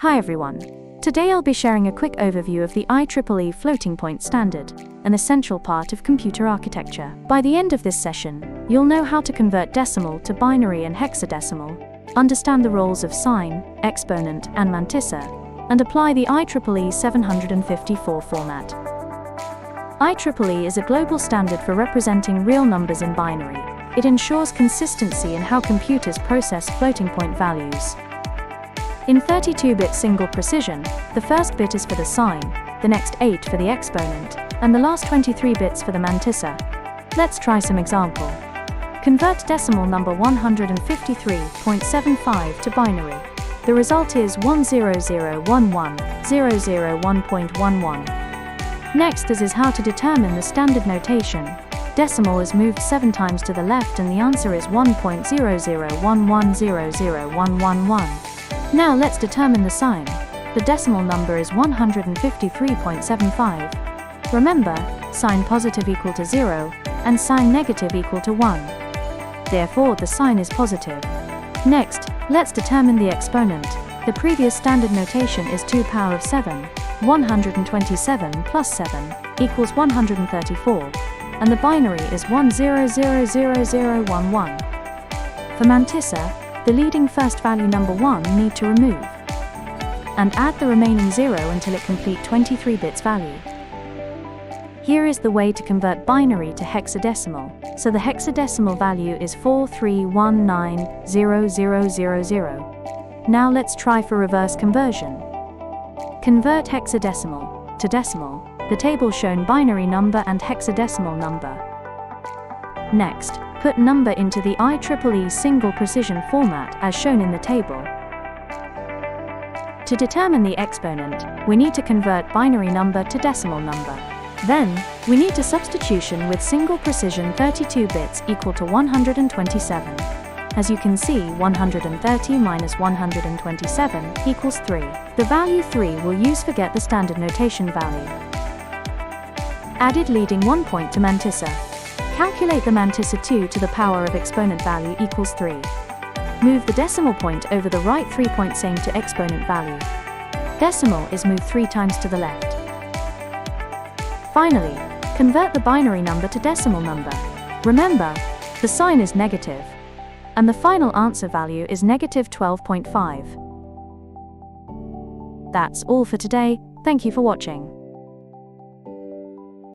Hi everyone. Today I'll be sharing a quick overview of the IEEE floating point standard, an essential part of computer architecture. By the end of this session, you'll know how to convert decimal to binary and hexadecimal, understand the roles of sign, exponent, and mantissa, and apply the IEEE 754 format. IEEE is a global standard for representing real numbers in binary. It ensures consistency in how computers process floating point values. In 32-bit single precision, the first bit is for the sign, the next 8 for the exponent, and the last 23 bits for the mantissa. Let's try some example. Convert decimal number 153.75 to binary. The result is 10011.001.11. Next is how to determine the standard notation. Decimal is moved 7 times to the left and the answer is 1.0011001111. Now let's determine the sign. The decimal number is 153.75. Remember, sign positive equal to 0, and sign negative equal to 1. Therefore, the sign is positive. Next, let's determine the exponent. The previous standard notation is 2 power of 7. 127 plus 7 equals 134. And the binary is 10000011. For mantissa, the leading first value number 1 need to remove and add the remaining 0 until it complete 23 bits value. Here is the way to convert binary to hexadecimal. So the hexadecimal value is 43190000. Now let's try for reverse conversion. Convert hexadecimal to decimal. The table shown binary number and hexadecimal number. Next, put number into the IEEE single precision format as shown in the table. To determine the exponent, we need to convert binary number to decimal number. Then, we need to substitution with single precision 32 bits equal to 127. As you can see, 130 minus 127 equals 3. The value 3 we'll use for get the standard notation value. Added leading 1 point to mantissa. Calculate the mantissa 2 to the power of exponent value equals 3. Move the decimal point over the right 3 point same to exponent value. Decimal is moved 3 times to the left. Finally, convert the binary number to decimal number. Remember, the sign is negative, and the final answer value is negative 12.5. That's all for today. Thank you for watching.